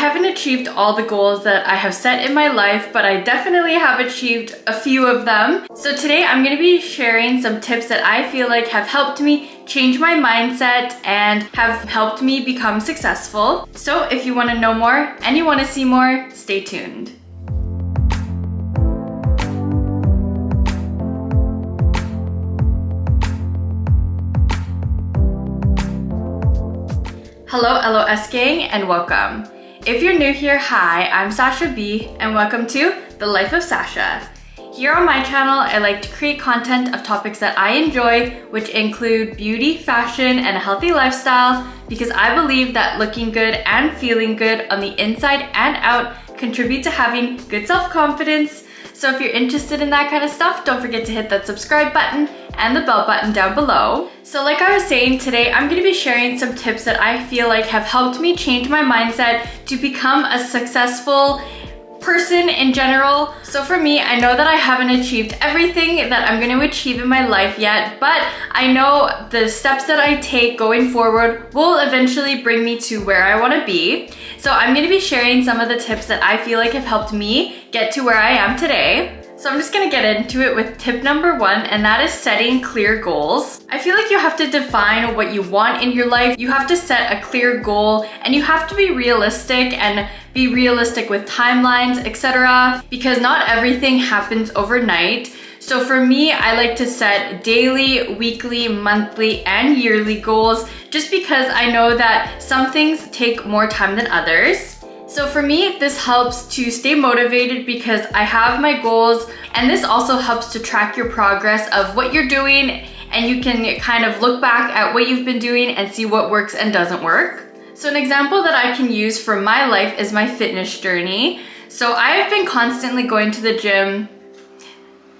haven't achieved all the goals that I have set in my life, but I definitely have achieved a few of them. So today I'm going to be sharing some tips that I feel like have helped me change my mindset and have helped me become successful. So if you want to know more and you want to see more, stay tuned. Hello LOS gang and welcome. If you're new here, hi, I'm Sacha B and welcome to The Life of Sacha. Here on my channel, I like to create content of topics that I enjoy, which include beauty, fashion, and a healthy lifestyle, because I believe that looking good and feeling good on the inside and out contribute to having good self-confidence. So if you're interested in that kind of stuff, don't forget to hit that subscribe button and the bell button down below. So like I was saying, today I'm going to be sharing some tips that I feel like have helped me change my mindset to become a successful person in general. So for me, I know that I haven't achieved everything that I'm going to achieve in my life yet, but I know the steps that I take going forward will eventually bring me to where I want to be. So I'm going to be sharing some of the tips that I feel like have helped me get to where I am today. So I'm just gonna get into it with tip number one, and that is setting clear goals. I feel like you have to define what you want in your life. You have to set a clear goal and you have to be realistic and be realistic with timelines, etc. because not everything happens overnight. So for me, I like to set daily, weekly, monthly, and yearly goals just because I know that some things take more time than others. So for me, this helps to stay motivated because I have my goals, and this also helps to track your progress of what you're doing, and you can kind of look back at what you've been doing and see what works and doesn't work. So an example that I can use for my life is my fitness journey. So I've been constantly going to the gym.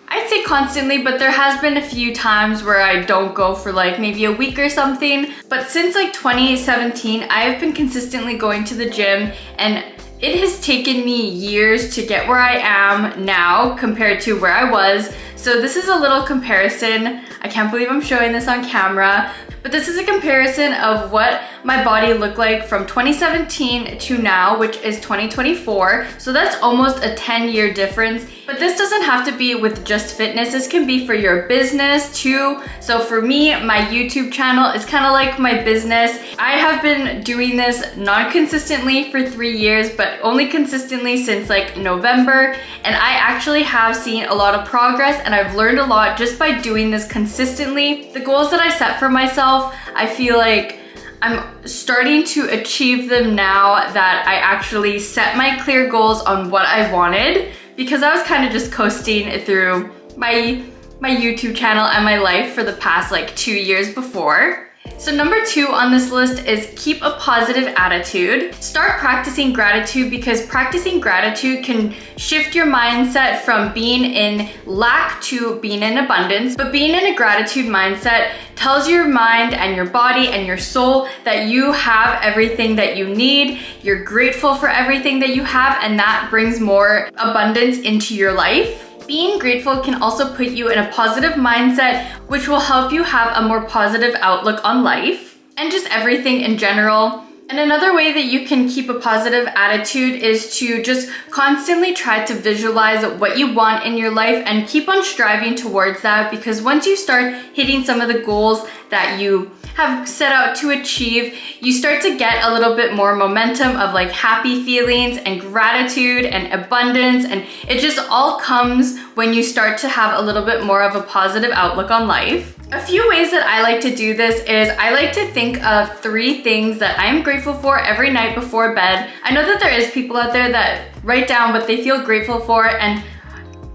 I'd say constantly, but there has been a few times where I don't go for like maybe a week or something. But since like 2017, I have been consistently going to the gym, and it has taken me years to get where I am now compared to where I was. So this is a little comparison. I can't believe I'm showing this on camera, but this is a comparison of what my body looked like from 2017 to now, which is 2024. So that's almost a 10-year difference. But this doesn't have to be with just fitness. This can be for your business too. So for me, my YouTube channel is kind of like my business. I have been doing this non-consistently for 3 years, but only consistently since like November. And I actually have seen a lot of progress, and I've learned a lot just by doing this consistently. The goals that I set for myself, I feel like I'm starting to achieve them now that I actually set my clear goals on what I wanted, because I was kind of just coasting through my YouTube channel and my life for the past like 2 years before. So number 2 on this list is keep a positive attitude. Start practicing gratitude, because practicing gratitude can shift your mindset from being in lack to being in abundance. But being in a gratitude mindset tells your mind and your body and your soul that you have everything that you need. You're grateful for everything that you have, and that brings more abundance into your life. Being grateful can also put you in a positive mindset, which will help you have a more positive outlook on life and just everything in general. And another way that you can keep a positive attitude is to just constantly try to visualize what you want in your life and keep on striving towards that, because once you start hitting some of the goals that you have set out to achieve, you start to get a little bit more momentum of like happy feelings and gratitude and abundance, and it just all comes when you start to have a little bit more of a positive outlook on life. A few ways that I like to do this is I like to think of 3 things that I am grateful for every night before bed. I know that there is people out there that write down what they feel grateful for, and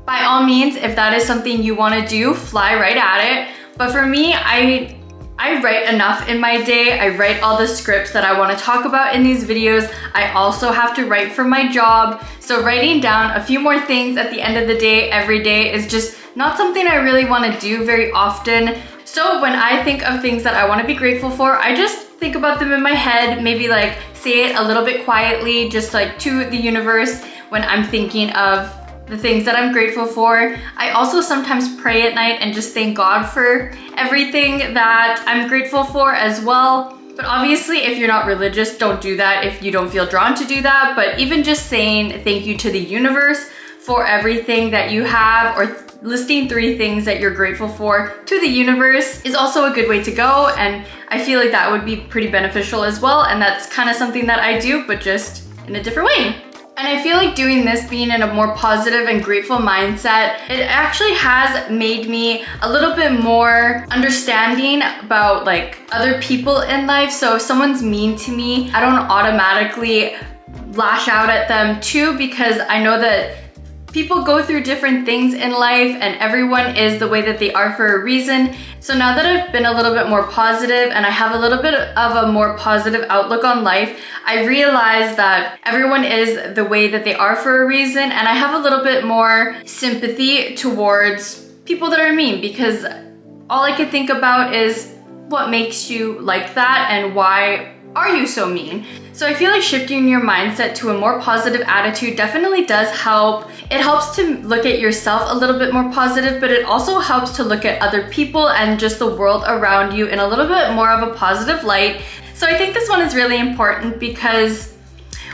by all means, if that is something you want to do, fly right at it. But for me, I write enough in my day. I write all the scripts that I want to talk about in these videos. I also have to write for my job. So writing down a few more things at the end of the day, every day, is just not something I really want to do very often. So when I think of things that I want to be grateful for, I just think about them in my head, maybe like say it a little bit quietly, just like to the universe when I'm thinking of the things that I'm grateful for. I also sometimes pray at night and just thank God for everything that I'm grateful for as well. But obviously, if you're not religious, don't do that if you don't feel drawn to do that. But even just saying thank you to the universe for everything that you have, or listing 3 things that you're grateful for to the universe, is also a good way to go. And I feel like that would be pretty beneficial as well. And that's kind of something that I do, but just in a different way. And I feel like doing this, being in a more positive and grateful mindset, it actually has made me a little bit more understanding about like other people in life. So if someone's mean to me, I don't automatically lash out at them too, because I know that people go through different things in life and everyone is the way that they are for a reason. So now that I've been a little bit more positive and I have a little bit of a more positive outlook on life, I realize that everyone is the way that they are for a reason, and I have a little bit more sympathy towards people that are mean, because all I can think about is what makes you like that and why are you so mean? So I feel like shifting your mindset to a more positive attitude definitely does help. It helps to look at yourself a little bit more positive, but it also helps to look at other people and just the world around you in a little bit more of a positive light. So I think this one is really important, because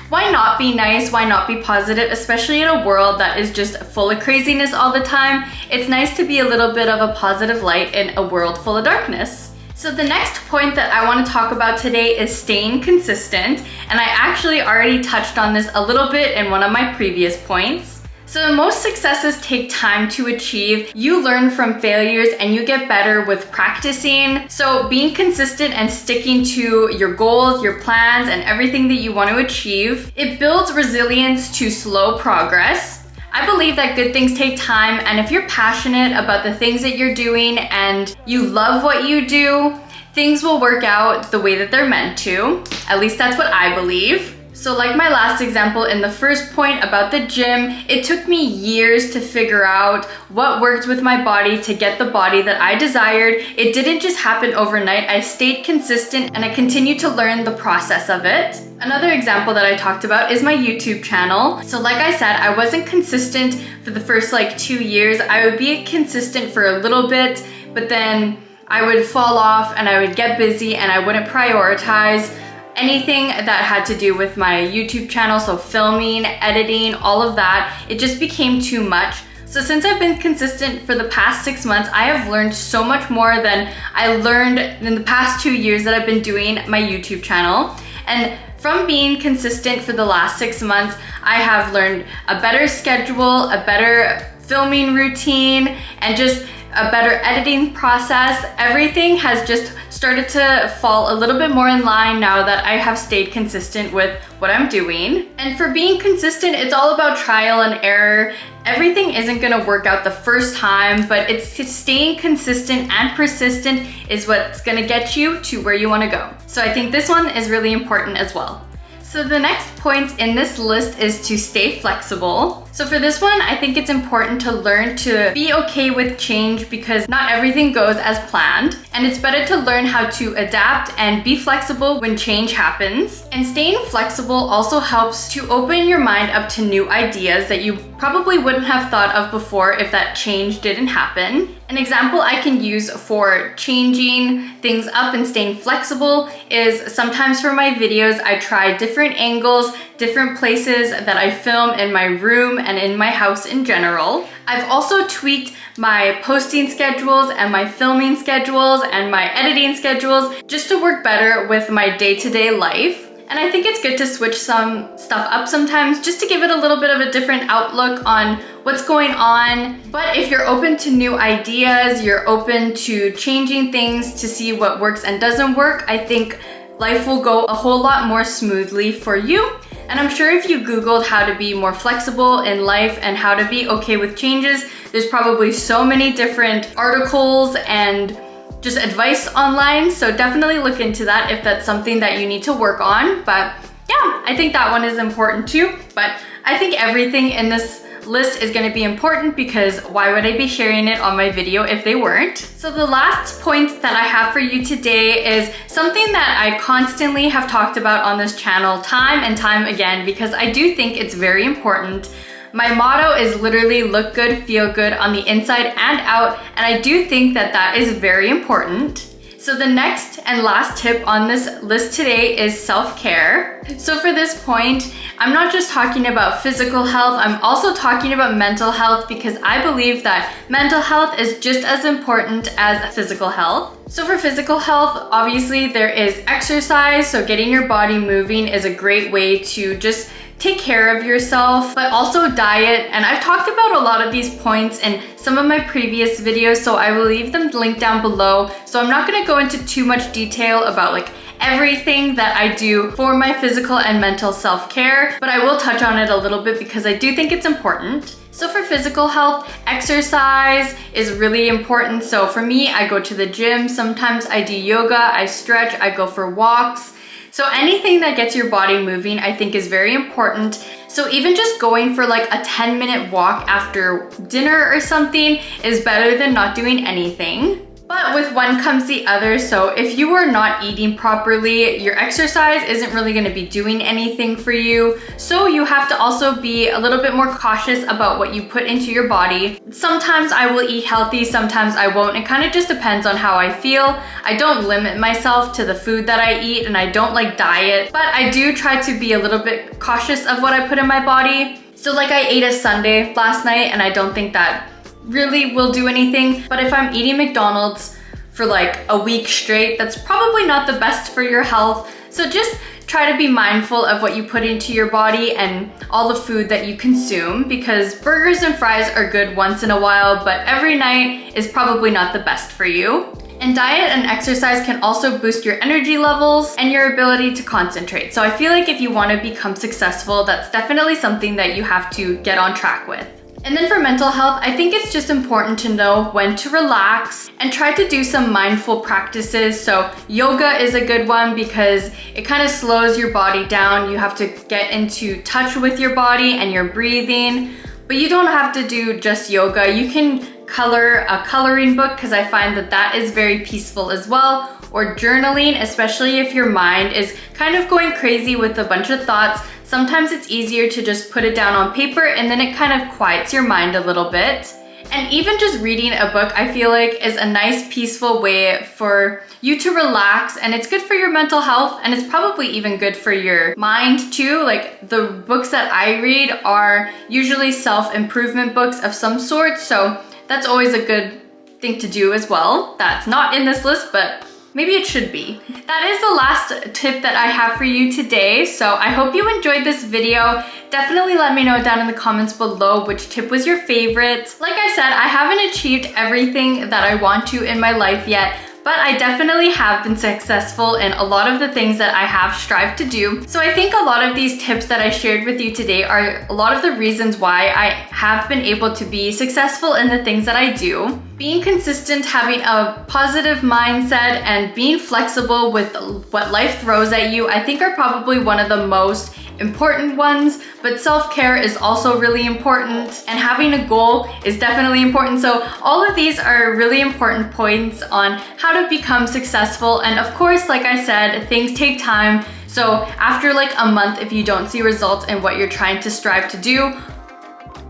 why not be nice? Why not be positive? Especially in a world that is just full of craziness all the time. It's nice to be a little bit of a positive light in a world full of darkness. So the next point that I want to talk about today is staying consistent. And I actually already touched on this a little bit in one of my previous points. So most successes take time to achieve. You learn from failures and you get better with practicing. So being consistent and sticking to your goals, your plans, and everything that you want to achieve, it builds resilience to slow progress. I believe that good things take time, and if you're passionate about the things that you're doing and you love what you do, things will work out the way that they're meant to. At least that's what I believe. So like my last example in the first point about the gym, it took me years to figure out what worked with my body to get the body that I desired. It didn't just happen overnight. I stayed consistent and I continued to learn the process of it. Another example that I talked about is my YouTube channel. So like I said, I wasn't consistent for the first like 2 years. I would be consistent for a little bit, but then I would fall off and I would get busy and I wouldn't prioritize anything that had to do with my YouTube channel. So filming, editing, all of that, it just became too much. So since I've been consistent for the past 6 months, I have learned so much more than I learned in the past 2 years that I've been doing my YouTube channel. And from being consistent for the last 6 months, I have learned a better schedule, a better filming routine, and just a better editing process. Everything has just started to fall a little bit more in line now that I have stayed consistent with what I'm doing. And for being consistent, it's all about trial and error. Everything isn't gonna work out the first time, but it's staying consistent and persistent is what's gonna get you to where you wanna go. So I think this one is really important as well. So the next point in this list is to stay flexible. So for this one, I think it's important to learn to be okay with change, because not everything goes as planned. And it's better to learn how to adapt and be flexible when change happens. And staying flexible also helps to open your mind up to new ideas that you probably wouldn't have thought of before if that change didn't happen. An example I can use for changing things up and staying flexible is sometimes for my videos, I try different angles, different places that I film in my room and in my house in general. I've also tweaked my posting schedules and my filming schedules and my editing schedules just to work better with my day-to-day life. And I think it's good to switch some stuff up sometimes just to give it a little bit of a different outlook on what's going on. But if you're open to new ideas, you're open to changing things to see what works and doesn't work, I think life will go a whole lot more smoothly for you. And I'm sure if you Googled how to be more flexible in life and how to be okay with changes, there's probably so many different articles and just advice online. So definitely look into that if that's something that you need to work on. But yeah, I think that one is important too. But I think everything in this list is going to be important, because why would I be sharing it on my video if they weren't? So the last point that I have for you today is something that I constantly have talked about on this channel time and time again, because I do think it's very important. My motto is literally look good, feel good on the inside and out, and I do think that that is very important. So the next and last tip on this list today is self-care. So for this point, I'm not just talking about physical health, I'm also talking about mental health because I believe that mental health is just as important as physical health. So for physical health, obviously there is exercise, so getting your body moving is a great way to just take care of yourself, but also diet. And I've talked about a lot of these points in some of my previous videos, so I will leave them linked down below. So I'm not gonna go into too much detail about like everything that I do for my physical and mental self-care, but I will touch on it a little bit because I do think it's important. So for physical health, exercise is really important. So for me, I go to the gym, sometimes I do yoga, I stretch, I go for walks. So anything that gets your body moving, I think is very important. So even just going for like a 10-minute walk after dinner or something is better than not doing anything. But with one comes the other, so if you are not eating properly, your exercise isn't really going to be doing anything for you. So you have to also be a little bit more cautious about what you put into your body. Sometimes I will eat healthy, sometimes I won't. It kind of just depends on how I feel. I don't limit myself to the food that I eat and I don't like diet, but I do try to be a little bit cautious of what I put in my body. So like I ate a sundae last night and I don't think that really will do anything, but if I'm eating McDonald's for like a week straight, that's probably not the best for your health. So just try to be mindful of what you put into your body and all the food that you consume, because burgers and fries are good once in a while, but every night is probably not the best for you. And diet and exercise can also boost your energy levels and your ability to concentrate. So I feel like if you want to become successful, that's definitely something that you have to get on track with. And then for mental health, I think it's just important to know when to relax and try to do some mindful practices. So yoga is a good one because it kind of slows your body down. You have to get into touch with your body and your breathing, but you don't have to do just yoga. You can color a coloring book because I find that that is very peaceful as well, or journaling, especially if your mind is kind of going crazy with a bunch of thoughts. Sometimes it's easier to just put it down on paper and then it kind of quiets your mind a little bit. And even just reading a book, I feel like is a nice peaceful way for you to relax, and it's good for your mental health, and it's probably even good for your mind too. Like the books that I read are usually self-improvement books of some sort, so that's always a good thing to do as well. That's not in this list, but maybe it should be. That is the last tip that I have for you today. So I hope you enjoyed this video. Definitely let me know down in the comments below which tip was your favorite. Like I said, I haven't achieved everything that I want to in my life yet, but I definitely have been successful in a lot of the things that I have strived to do. So I think a lot of these tips that I shared with you today are a lot of the reasons why I have been able to be successful in the things that I do. Being consistent, having a positive mindset, and being flexible with what life throws at you, I think are probably one of the most important ones, but self-care is also really important, and having a goal is definitely important. So all of these are really important points on how to become successful. And of course, like I said, things take time. So after like a month, if you don't see results in what you're trying to strive to do,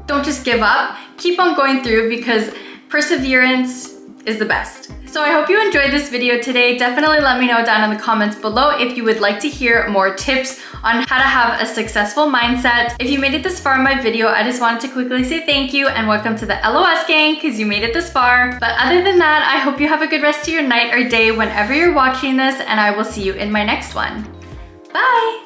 don't just give up. Keep on going through because perseverance is the best. So I hope you enjoyed this video today. Definitely let me know down in the comments below if you would like to hear more tips on how to have a successful mindset. If you made it this far in my video, I just wanted to quickly say thank you and welcome to the LOS gang because you made it this far. But other than that, I hope you have a good rest of your night or day whenever you're watching this, and I will see you in my next one. Bye!